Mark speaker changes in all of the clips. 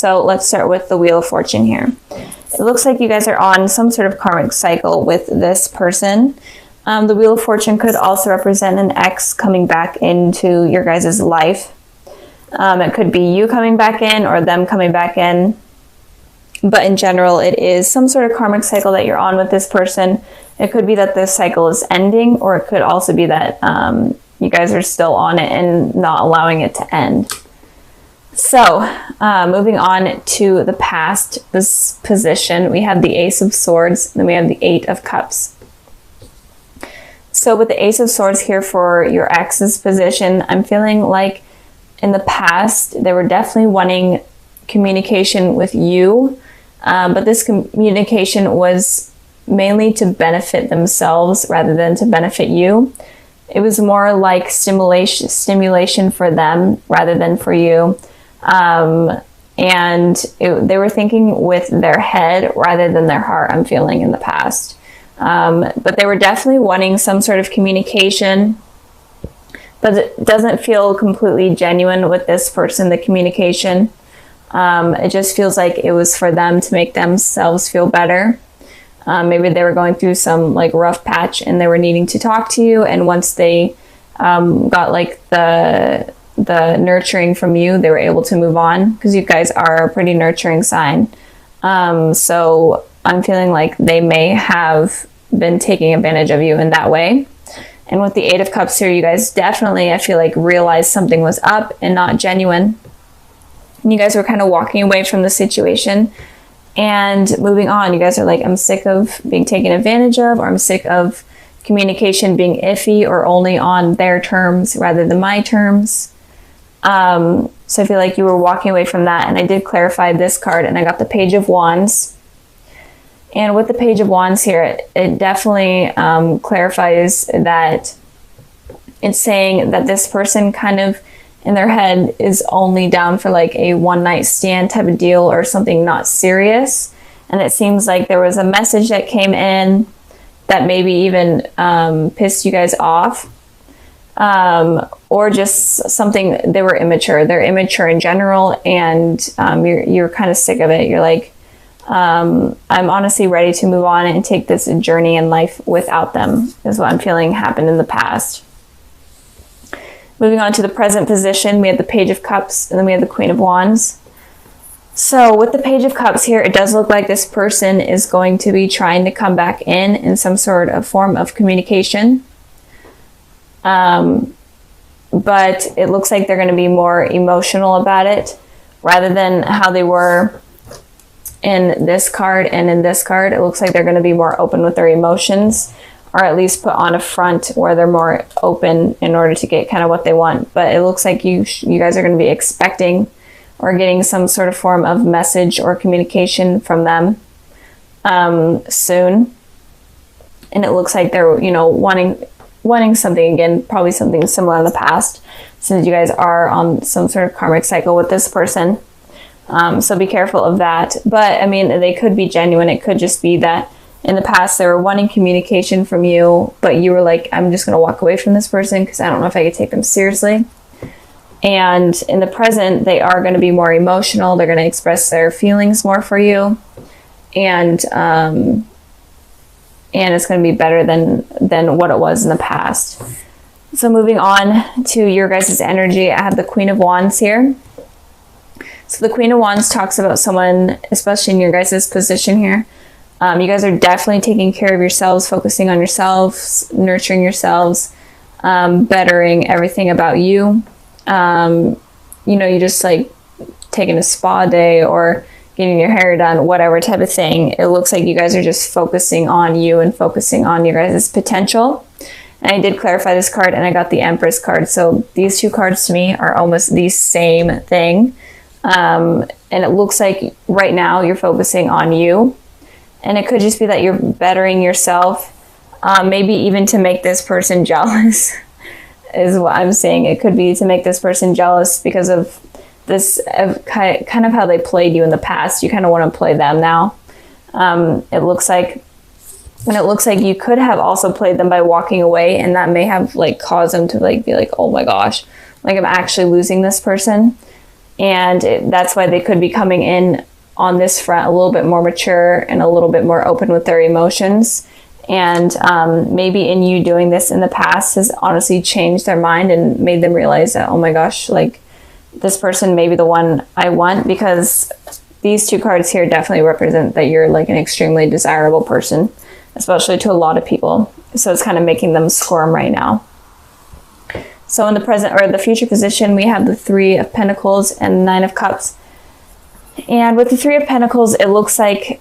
Speaker 1: So let's start with the Wheel of Fortune here. It looks like you guys are on some sort of karmic cycle with this person. The Wheel of Fortune could also represent an ex coming back into your guys' life. It could be you coming back in or them coming back in. But in general, it is some sort of karmic cycle that you're on with this person. It could be that this cycle is ending, or it could also be that you guys are still on it and not allowing it to end. So moving on to the past position, we have the Ace of Swords, then we have the Eight of Cups. So with the Ace of Swords here for your ex's position, I'm feeling like in the past, they were definitely wanting communication with you, but this communication was mainly to benefit themselves rather than to benefit you. It was more like stimulation for them rather than for you. They were thinking with their head rather than their heart, I'm feeling in the past. But they were definitely wanting some sort of communication, but it doesn't feel completely genuine with this person, the communication. It just feels like it was for them to make themselves feel better. Maybe they were going through some like rough patch and they were needing to talk to you. And once they got like the nurturing from you, they were able to move on, because you guys are a pretty nurturing sign. So I'm feeling like they may have been taking advantage of you in that way. And with the Eight of Cups here, you guys definitely, I feel like, realized something was up and not genuine. And you guys were kind of walking away from the situation and moving on. You guys are like, I'm sick of being taken advantage of, or I'm sick of communication being iffy or only on their terms rather than my terms. So I feel like you were walking away from that. And I did clarify this card, and I got the Page of Wands. And with the Page of Wands here, it definitely clarifies that it's saying that this person kind of in their head is only down for like a one-night stand type of deal or something not serious. And it seems like there was a message that came in that maybe even pissed you guys off. Or just something, they were immature. They're immature in general, and you're kind of sick of it. You're like, I'm honestly ready to move on and take this journey in life without them, is what I'm feeling happened in the past. Moving on to the present position, we have the Page of Cups, and then we have the Queen of Wands. So with the Page of Cups here, it does look like this person is going to be trying to come back in some sort of form of communication. But it looks like they're going to be more emotional about it rather than how they were in this card and in this card. It looks like they're going to be more open with their emotions, or at least put on a front where they're more open in order to get kind of what they want. But it looks like you guys are going to be expecting or getting some sort of form of message or communication from them soon. And it looks like they're, wanting something again, probably something similar in the past, since you guys are on some sort of karmic cycle with this person. So be careful of that. But I mean, they could be genuine. It could just be that in the past they were wanting communication from you, but you were like, I'm just going to walk away from this person because I don't know if I could take them seriously. And in the present, they are going to be more emotional. They're going to express their feelings more for you. And it's going to be better than what it was in the past. So moving on to your guys' energy, I have the Queen of Wands here. So the Queen of Wands talks about someone, especially in your guys' position here. You guys are definitely taking care of yourselves, focusing on yourselves, nurturing yourselves, bettering everything about you. You just like taking a spa day or getting your hair done, whatever type of thing. It looks like you guys are just focusing on you and focusing on your guys' potential. And I did clarify this card, and I got the Empress card. So these two cards to me are almost the same thing. And it looks like right now you're focusing on you. And it could just be that you're bettering yourself, maybe even to make this person jealous is what I'm saying. It could be to make this person jealous because of this kind of how they played you in the past. You kind of want to play them now. It looks like you could have also played them by walking away, and that may have like caused them to like be like, oh my gosh, like I'm actually losing this person. And that's why they could be coming in on this front a little bit more mature and a little bit more open with their emotions. And maybe in you doing this in the past has honestly changed their mind and made them realize that, oh my gosh, like this person may be the one I want, because these two cards here definitely represent that you're like an extremely desirable person, especially to a lot of people. So it's kind of making them squirm right now. So in the present or the future position, we have the Three of Pentacles and Nine of Cups. And with the Three of Pentacles, it looks like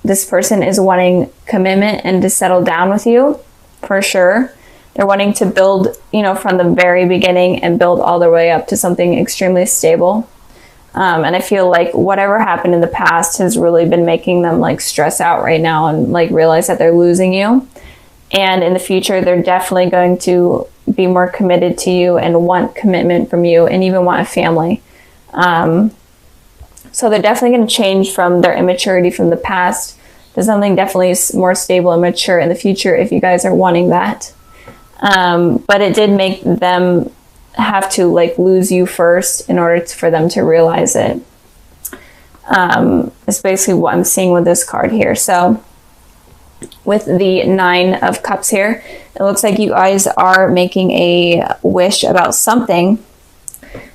Speaker 1: this person is wanting commitment and to settle down with you, for sure. They're wanting to build, you know, from the very beginning and build all the way up to something extremely stable. And I feel like whatever happened in the past has really been making them like stress out right now and like realize that they're losing you. And in the future, they're definitely going to be more committed to you and want commitment from you and even want a family. So they're definitely going to change from their immaturity from the past to something definitely more stable and mature in the future if you guys are wanting that. But it did make them have to like lose you first in order for them to realize it. It's basically what I'm seeing with this card here. So with the Nine of Cups here, it looks like you guys are making a wish about something.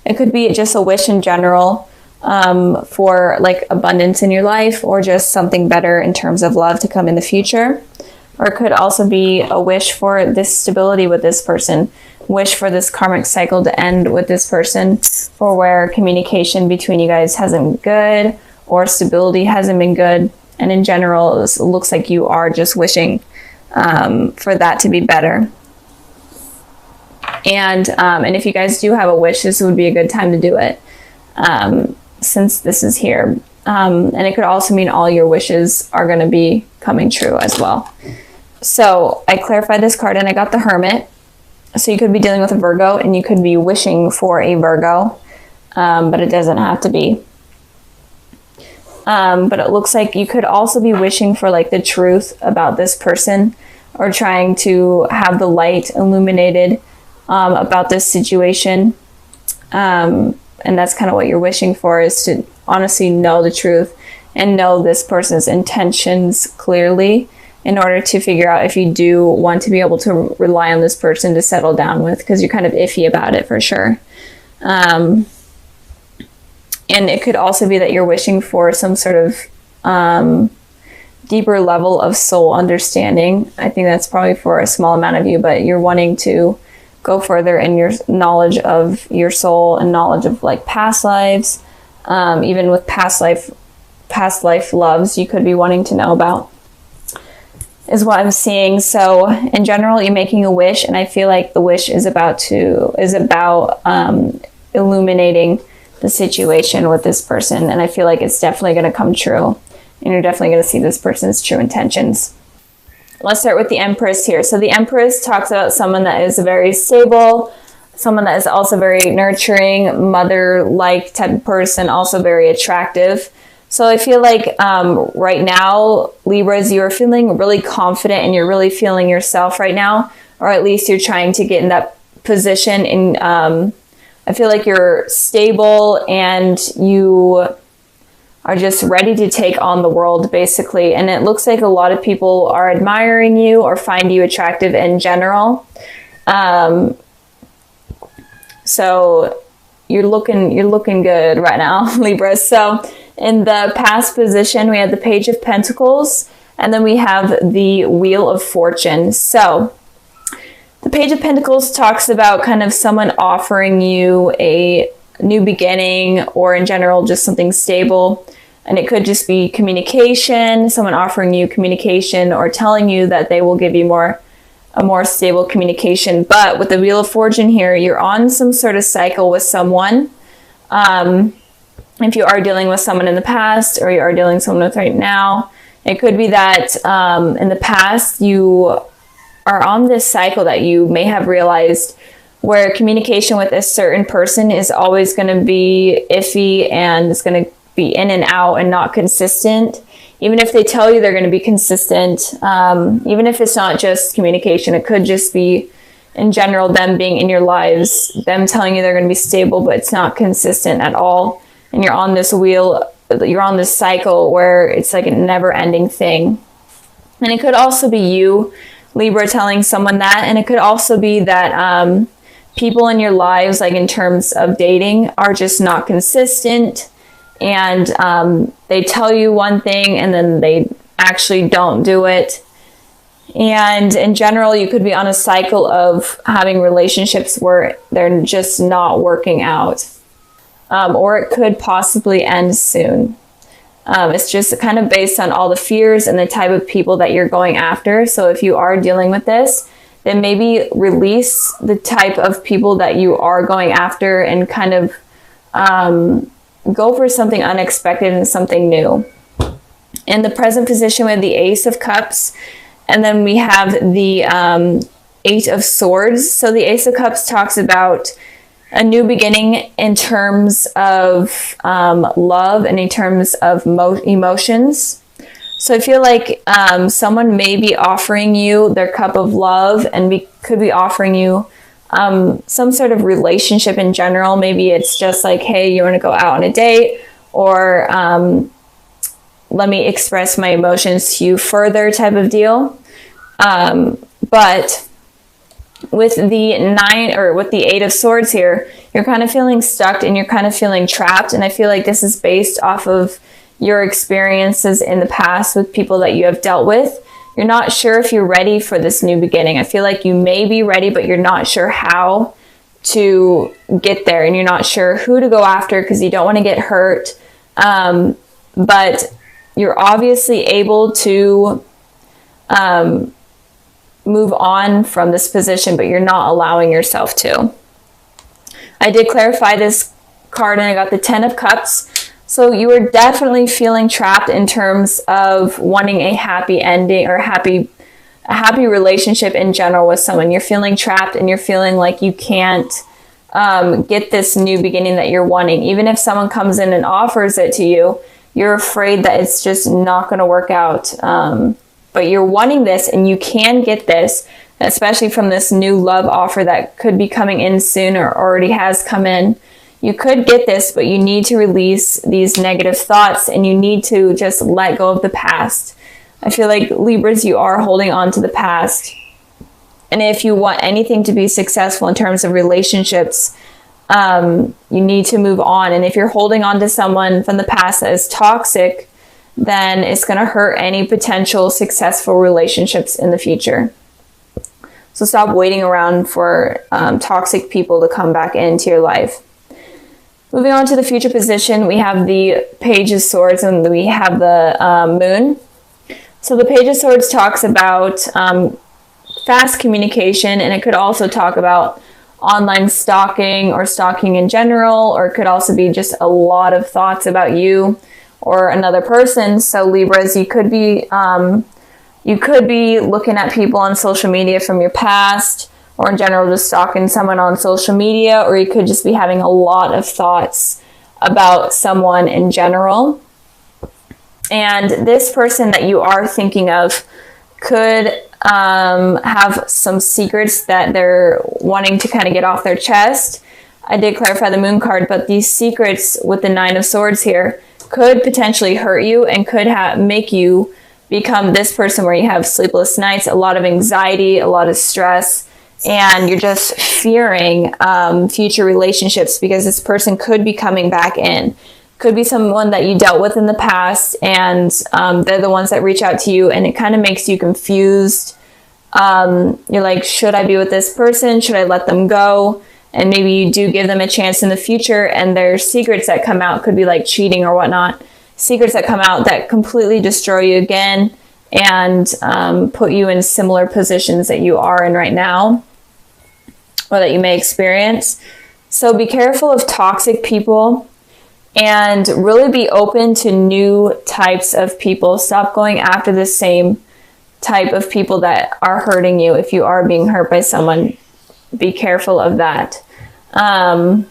Speaker 1: It could be just a wish in general, for like abundance in your life, or just something better in terms of love to come in the future. Or it could also be a wish for this stability with this person, wish for this karmic cycle to end with this person, for where communication between you guys hasn't been good, or stability hasn't been good. And in general, it looks like you are just wishing for that to be better. And if you guys do have a wish, this would be a good time to do it, since this is here. And it could also mean all your wishes are going to be coming true as well. So I clarified this card and I got the Hermit. So you could be dealing with a Virgo and you could be wishing for a Virgo, but it doesn't have to be. But it looks like you could also be wishing for like the truth about this person, or trying to have the light illuminated about this situation. And that's kind of what you're wishing for, is to honestly know the truth and know this person's intentions clearly, in order to figure out if you do want to be able to rely on this person to settle down with, because you're kind of iffy about it for sure. And it could also be that you're wishing for some sort of deeper level of soul understanding. I think that's probably for a small amount of you, but you're wanting to go further in your knowledge of your soul and knowledge of like past lives, even with past life loves you could be wanting to know about, is what I'm seeing. So in general, you're making a wish, and I feel like the wish is about illuminating the situation with this person, and I feel like it's definitely going to come true, and you're definitely going to see this person's true intentions. Let's start with the Empress here. So the Empress talks about someone that is very stable, someone that is also very nurturing, mother-like type of person, also very attractive. So I feel like right now, Libras, you're feeling really confident and you're really feeling yourself right now, or at least you're trying to get in that position. And I feel like you're stable and you are just ready to take on the world, basically. And it looks like a lot of people are admiring you or find you attractive in general. So you're looking good right now, Libra. So in the past position, we have the Page of Pentacles, and then we have the Wheel of Fortune. So the Page of Pentacles talks about kind of someone offering you a new beginning, or in general, just something stable. And it could just be communication, someone offering you communication or telling you that they will give you a more stable communication. But with the Wheel of Fortune here, you're on some sort of cycle with someone. If you are dealing with someone in the past, or you are dealing with someone with right now, it could be that in the past you are on this cycle that you may have realized, where communication with a certain person is always going to be iffy, and it's going to be in and out and not consistent. Even if they tell you they're going to be consistent, even if it's not just communication, it could just be in general, them being in your lives, them telling you they're going to be stable, but it's not consistent at all. And you're on this wheel, you're on this cycle where it's like a never ending thing. And it could also be you, Libra, telling someone that. And it could also be that people in your lives, like in terms of dating, are just not consistent. And they tell you one thing and then they actually don't do it. And in general, you could be on a cycle of having relationships where they're just not working out. Or it could possibly end soon. It's just kind of based on all the fears and the type of people that you're going after. So if you are dealing with this, then maybe release the type of people that you are going after and kind of go for something unexpected and something new. In the present position, we have the Ace of Cups, and then we have the Eight of Swords. So the Ace of Cups talks about a new beginning in terms of love and in terms of emotions. So I feel like someone may be offering you their cup of love and could be offering you some sort of relationship in general. Maybe it's just like, hey, you want to go out on a date, or let me express my emotions to you further type of deal. But with the Eight of Swords here, you're kind of feeling stuck and you're kind of feeling trapped. And I feel like this is based off of your experiences in the past with people that you have dealt with. You're not sure if you're ready for this new beginning. I feel like you may be ready, but you're not sure how to get there, and you're not sure who to go after because you don't want to get hurt. But you're obviously able to move on from this position, but you're not allowing yourself to. I did clarify this card and I got the Ten of Cups. So you are definitely feeling trapped in terms of wanting a happy ending or a happy relationship in general with someone. You're feeling trapped and you're feeling like you can't get this new beginning that you're wanting. Even if someone comes in and offers it to you, you're afraid that it's just not going to work out. But you're wanting this and you can get this, especially from this new love offer that could be coming in soon or already has come in. You could get this, but you need to release these negative thoughts and you need to just let go of the past. I feel like Libras, you are holding on to the past. And if you want anything to be successful in terms of relationships, you need to move on. And if you're holding on to someone from the past that is toxic, then it's going to hurt any potential successful relationships in the future. So stop waiting around for toxic people to come back into your life. Moving on to the future position, we have the Page of Swords and we have the Moon. So the Page of Swords talks about fast communication, and it could also talk about online stalking or stalking in general, or it could also be just a lot of thoughts about you or another person. So Libras, you could be looking at people on social media from your past, or in general just stalking someone on social media, or you could just be having a lot of thoughts about someone in general. And this person that you are thinking of could have some secrets that they're wanting to kind of get off their chest. I did clarify the Moon card, but these secrets with the Nine of Swords here could potentially hurt you and could make you become this person where you have sleepless nights, a lot of anxiety, a lot of stress, and you're just fearing future relationships because this person could be coming back in. Could be someone that you dealt with in the past, and they're the ones that reach out to you, and it kind of makes you confused. You're like, should I be with this person? Should I let them go? And maybe you do give them a chance in the future, and there's secrets that come out, could be like cheating or whatnot. Secrets that come out that completely destroy you again and put you in similar positions that you are in right now or that you may experience. So be careful of toxic people and really be open to new types of people. Stop going after the same type of people that are hurting you. If you are being hurt by someone, be careful of that. And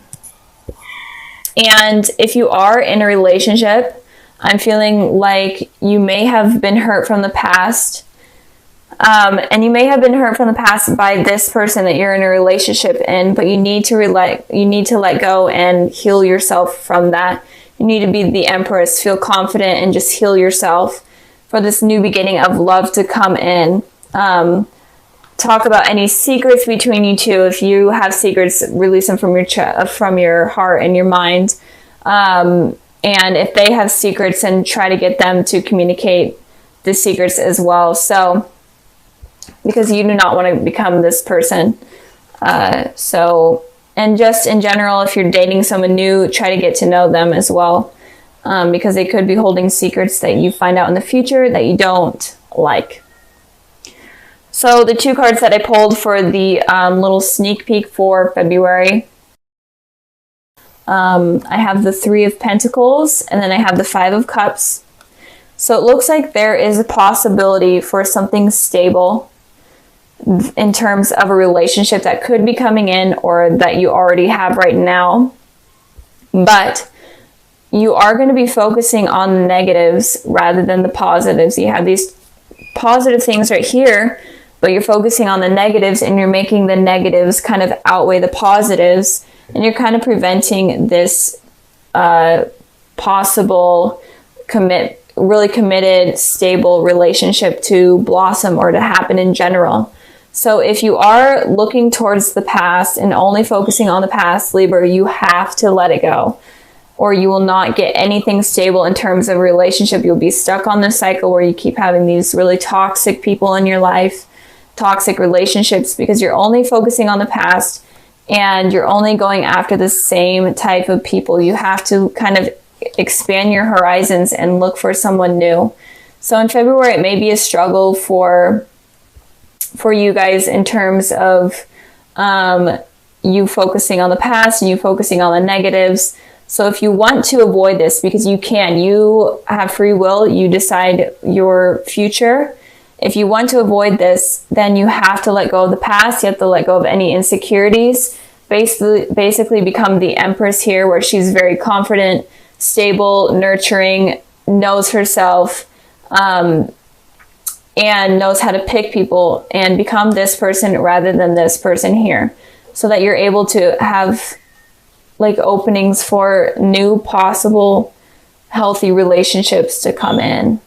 Speaker 1: if you are in a relationship, I'm feeling like you may have been hurt from the past, And you may have been hurt from the past by this person that you're in a relationship in, but you need to let go and heal yourself from that. You need to be the Empress, feel confident, and just heal yourself for this new beginning of love to come in. Talk about any secrets between you two. If you have secrets, release them from your heart and your mind. And if they have secrets, and try to get them to communicate the secrets as well. So, because you do not want to become this person. And just in general, if you're dating someone new, try to get to know them as well. Because they could be holding secrets that you find out in the future that you don't like. So the 2 cards that I pulled for the little sneak peek for February, I have the 3 of Pentacles, and then I have the 5 of Cups. So it looks like there is a possibility for something stable in terms of a relationship that could be coming in, or that you already have right now. But you are going to be focusing on the negatives rather than the positives. You have these positive things right here, but you're focusing on the negatives, and you're making the negatives kind of outweigh the positives, and you're kind of preventing this possible really committed, stable relationship to blossom or to happen in general. So if you are looking towards the past and only focusing on the past, Libra, you have to let it go, or you will not get anything stable in terms of relationship. You'll be stuck on this cycle where you keep having these really toxic people in your life, toxic relationships, because you're only focusing on the past and you're only going after the same type of people. You have to kind of expand your horizons and look for someone new. So in February, it may be a struggle for you guys in terms of you focusing on the past and you focusing on the negatives. So if you want to avoid this, because you have free will, you decide your future. If you want to avoid this, then you have to let go of the past. You have to let go of any insecurities. Basically become the Empress here, where she's very confident, stable, nurturing, knows herself, and knows how to pick people, and become this person rather than this person here, so that you're able to have like openings for new possible healthy relationships to come in.